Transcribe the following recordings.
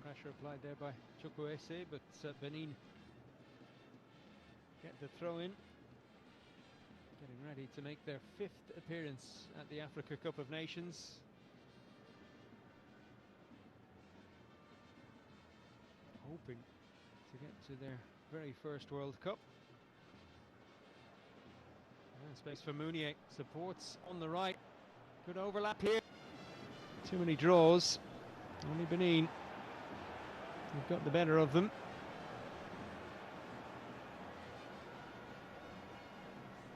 Pressure applied there by Chukwueze, but Benin get the throw in. Getting ready to make their 5th appearance at the Africa Cup of Nations. Hoping to get to their very first World Cup. And space for Mounier, supports on the right. Good overlap here. Too many draws. Only Benin. They've got the better of them.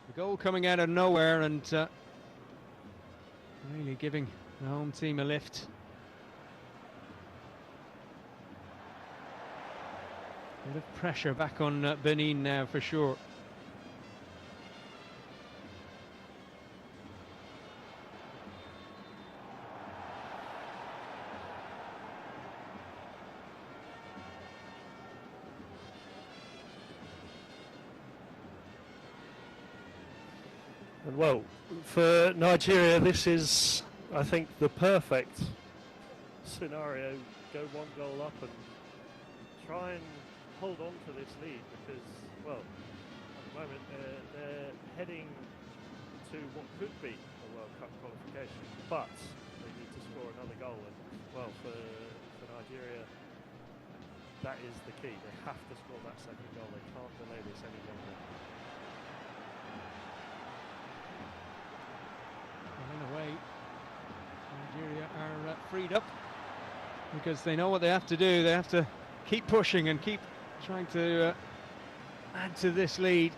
The goal coming out of nowhere and really giving the home team a lift. Bit of pressure back on Benin now for sure. And well, for Nigeria, this is, I think, the perfect scenario. Go 1 goal up and try and hold on to this lead because, well, at the moment they're heading to what could be a World Cup qualification, but they need to score another goal. And, well, for Nigeria, that is the key. They have to score that second goal. They can't delay this any longer. Well, in a way, Nigeria are freed up because they know what they have to do. They have to keep pushing and keep trying to add to this lead.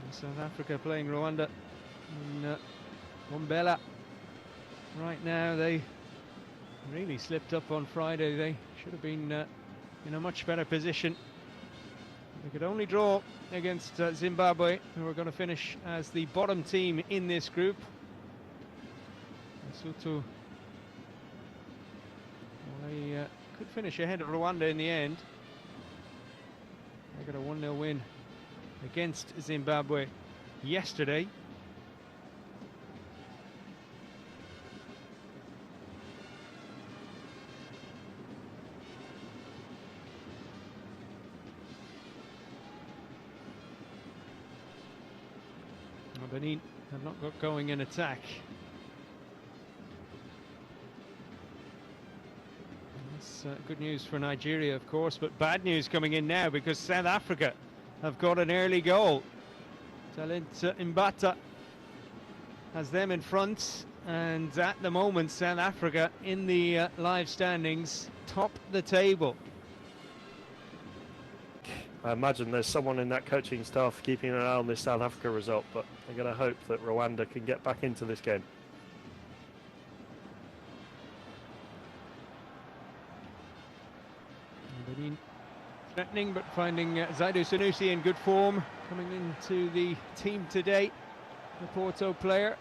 And South Africa playing Rwanda in Wombela. Right now, they really slipped up on Friday. They should have been in a much better position. They could only draw against Zimbabwe, who are going to finish as the bottom team in this group. Lesotho, well, they could finish ahead of Rwanda in the end. They got a 1-0 win against Zimbabwe yesterday. Benin have not got going in attack. And that's good news for Nigeria, of course, but bad news coming in now because South Africa have got an early goal. Talent Mbata has them in front, and at the moment South Africa in the live standings top the table. I imagine there's someone in that coaching staff keeping an eye on this South Africa result, but they're going to hope that Rwanda can get back into this game. Benin threatening, but finding Zaidu Sanusi in good form, coming into the team today, the Porto player.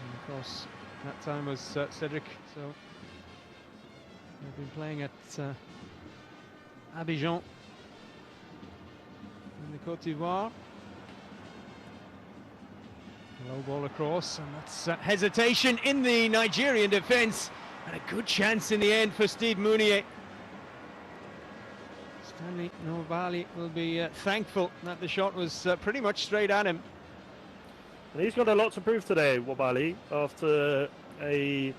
And of course, that time was Cedric, so they've been playing at Abidjan in the Côte d'Ivoire. Low ball across, and that's hesitation in the Nigerian defence, and a good chance in the end for Steve Mounier. Stanley Nobali will be thankful that the shot was pretty much straight at him. And he's got a lot to prove today, Wabali, after a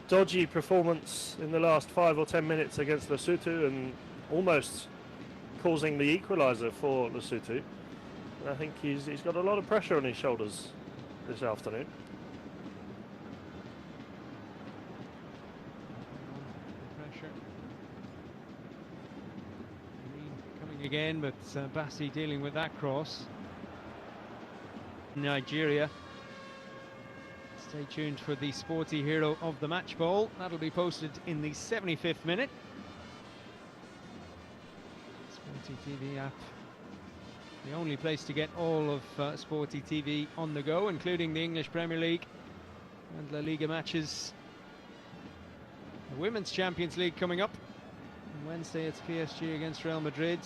dodgy performance in the last 5 or 10 minutes against Lesotho and almost causing the equaliser for Lesotho. And I think he's got a lot of pressure on his shoulders this afternoon. Pressure. Coming again, but Bassi dealing with that cross. Nigeria. Stay tuned for the sporty hero of the match ball. That'll be posted in the 75th minute. Sporty TV app. The only place to get all of Sporty TV on the go, including the English Premier League and La Liga matches. The Women's Champions League coming up. On Wednesday it's PSG against Real Madrid.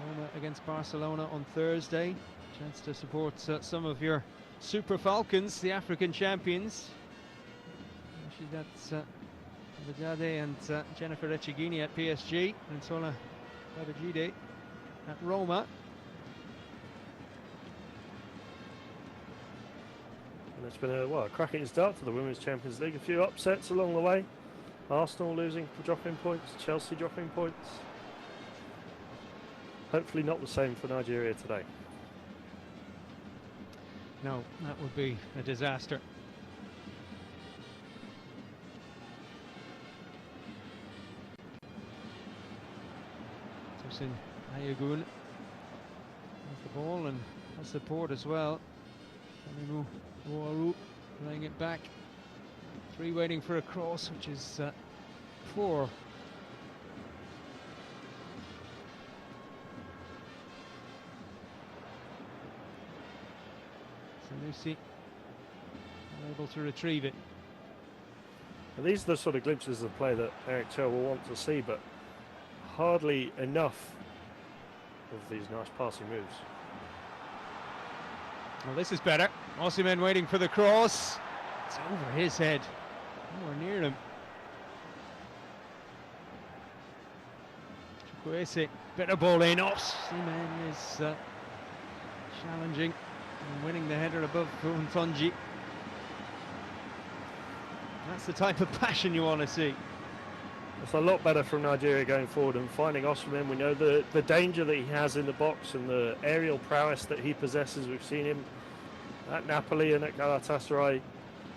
Roma against Barcelona on Thursday. Chance to support some of your Super Falcons, the African champions. Actually, that's Abadade and Jennifer Echegini at PSG, and Sola Babajide at Roma. And it's been a cracking start to the Women's Champions League. A few upsets along the way. Arsenal losing, dropping points. Chelsea dropping points. Hopefully not the same for Nigeria today. No, that would be a disaster. Tosin Ayagun has the ball and has support as well. Aminu Ouaru playing it back. Three waiting for a cross, which is poor. Sanusi unable to retrieve it. And these are the sort of glimpses of play that Eric Cho will want to see, but hardly enough of these nice passing moves. Well, this is better. OSIMEN waiting for the cross. It's over his head. Nowhere near him. Chukwueze, better ball in. OSIMEN is challenging and winning the header above Ntonji. That's the type of passion you want to see. It's a lot better from Nigeria going forward and finding OSIMEN. We know the danger that he has in the box and the aerial prowess that he possesses. We've seen him at Napoli and at Galatasaray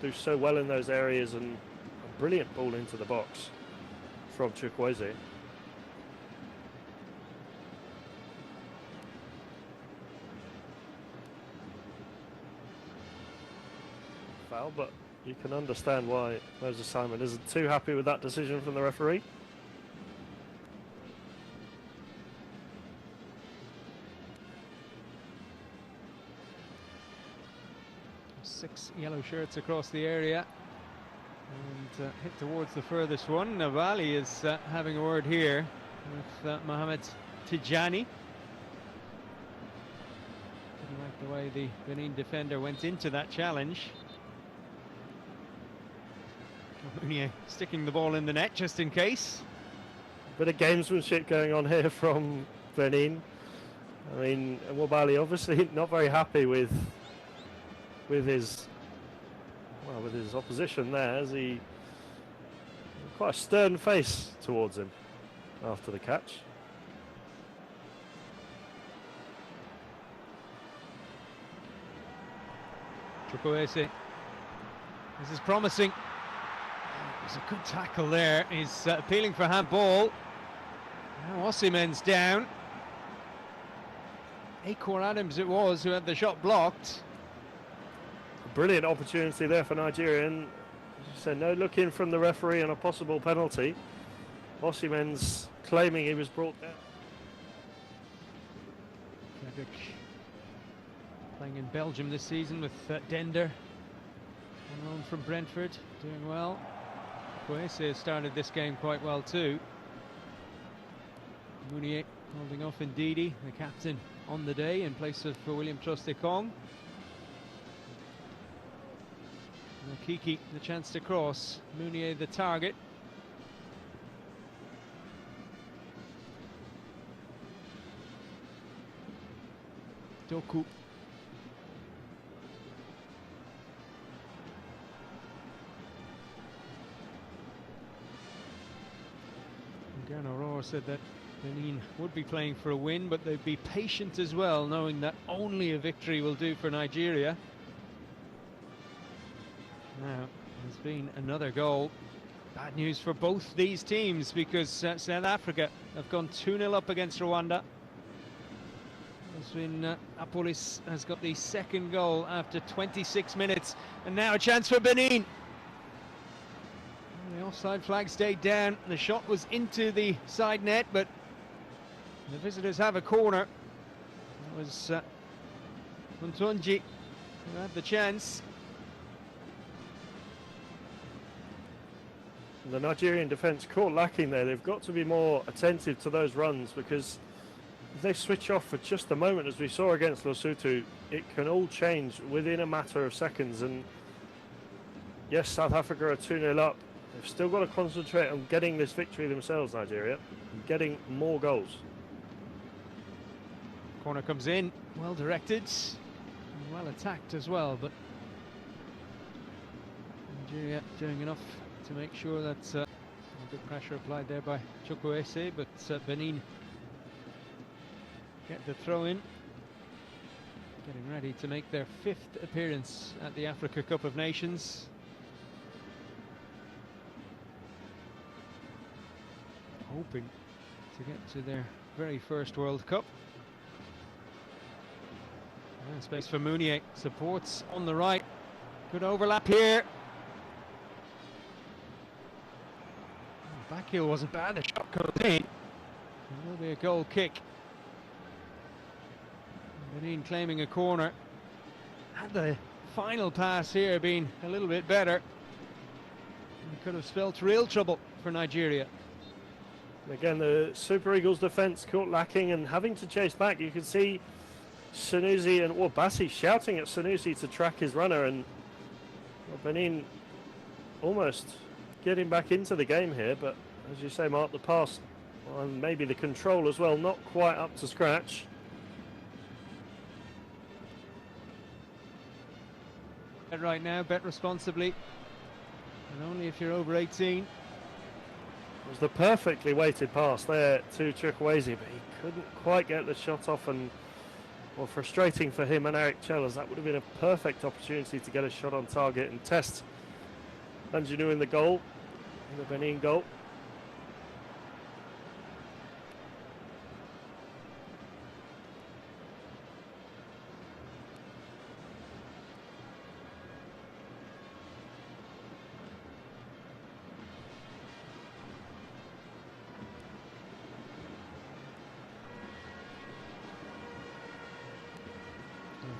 do so well in those areas, and a brilliant ball into the box from Chukwueze. Foul, but you can understand why Moses Simon isn't too happy with that decision from the referee. Six yellow shirts across the area and hit towards the furthest one. Navali is having a word here with Mohamed Tijani. Didn't like the way the Benin defender went into that challenge. Mounier sticking the ball in the net just in case. Bit of gamesmanship going on here from Benin. I mean, Nwabali obviously not very happy with his opposition there, as he quite a stern face towards him after the catch. Chukwueze. This is promising. It was a good tackle there. He's appealing for handball. Now OSIMEN's down. Akor Adams it was who had the shot blocked. Brilliant opportunity there for Nigeria, and so no look in from the referee on a possible penalty. OSIMEN's claiming he was brought down. Frederick playing in Belgium this season with Dender on loan from Brentford, doing well. Kwesi started this game quite well too. Mounier holding off Ndidi, the captain on the day in place of William Trostekong. Kiki, the chance to cross. Mounier, the target. Doku. Gernot Rohr said that Benin would be playing for a win, but they'd be patient as well, knowing that only a victory will do for Nigeria. Now, there's been another goal. Bad news for both these teams, because South Africa have gone 2-0 up against Rwanda. Apolis has got the second goal after 26 minutes. And now a chance for Benin. The offside flag stayed down. The shot was into the side net, but the visitors have a corner. It was Ntonji who had the chance. The Nigerian defence caught lacking there. They've got to be more attentive to those runs, because they switch off for just a moment, as we saw against Lesotho, it can all change within a matter of seconds. And yes, South Africa are 2-0 up. They've still got to concentrate on getting this victory themselves, Nigeria, and getting more goals. Corner comes in, well directed, and well attacked as well, but Nigeria doing enough to make sure that good pressure applied there by Chukwueze, but Benin get the throw in, getting ready to make their 5th appearance at the Africa Cup of Nations. Hoping to get to their very first World Cup. And space for Mounier, supports on the right, good overlap here. Back heel wasn't bad, the shot goes in. It will be a goal kick. Benin claiming a corner. Had the final pass here been a little bit better, it could have spelt real trouble for Nigeria. Again, the Super Eagles defence caught lacking and having to chase back. You can see Sanusi and Bassi shouting at Sanusi to track his runner, and Benin almost getting back into the game here, but as you say, Mark, the pass and maybe the control as well, not quite up to scratch. Bet right now, bet responsibly, and only if you're over 18. It was the perfectly weighted pass there to Chukwueze, but he couldn't quite get the shot off, and well, frustrating for him and Eric Chellers. That would have been a perfect opportunity to get a shot on target and test Anjanu in the goal, in the Benin goal.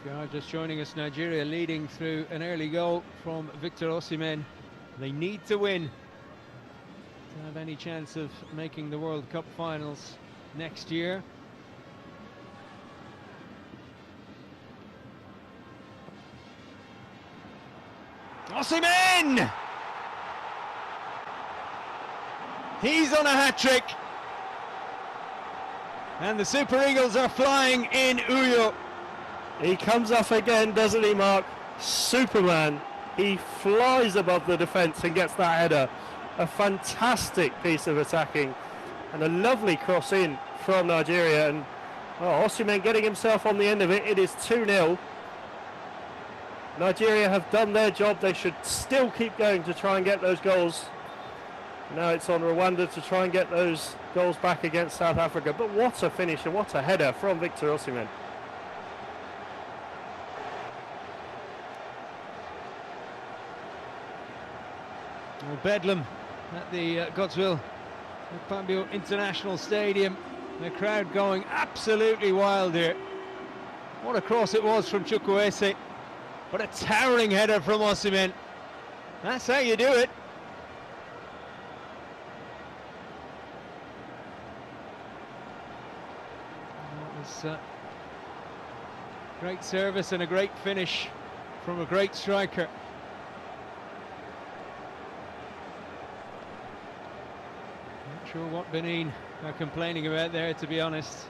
If you are just joining us, Nigeria leading through an early goal from Victor OSIMEN. They need to win to have any chance of making the World Cup finals next year. OSIMEN! He's on a hat-trick. And the Super Eagles are flying in Uyo. He comes off again, doesn't he, Mark? Superman. He flies above the defence and gets that header. A fantastic piece of attacking and a lovely cross in from Nigeria. And OSIMEN getting himself on the end of it. It is 2-0. Nigeria have done their job. They should still keep going to try and get those goals. Now it's on Rwanda to try and get those goals back against South Africa. But what a finish and what a header from Victor OSIMEN. Well, bedlam at the Godswill Fabio International Stadium. The crowd going absolutely wild here. What a cross it was from Chukwueze. What a towering header from OSIMEN. That's how you do it. That was great service and a great finish from a great striker. Not sure what Benin are complaining about there, to be honest.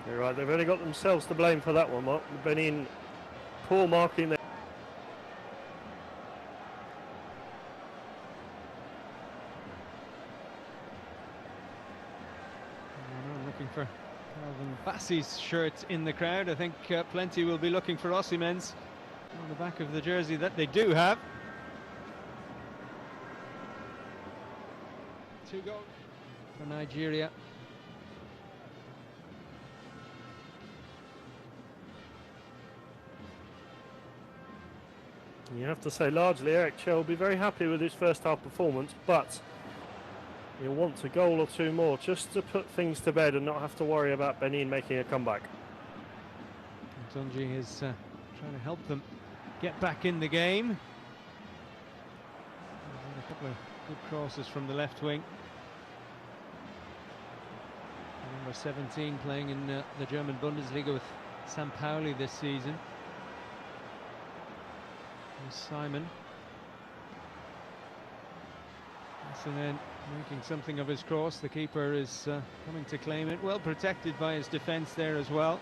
You're right, they've only got themselves to blame for that one, Mark. Benin, poor marking there. I'm looking for Calvin Bassey's shirt in the crowd. I think plenty will be looking for OSIMEN's on the back of the jersey that they do have. 2 goals for Nigeria. You have to say, largely, Eric Chell will be very happy with his first half performance, but he'll want a goal or two more just to put things to bed and not have to worry about Benin making a comeback. Tunji is trying to help them get back in the game. A couple of good crosses from the left wing. number 17, playing in the German Bundesliga with St. Pauli this season. OSIMEN. So then making something of his cross. The keeper is coming to claim it. Well protected by his defence there as well.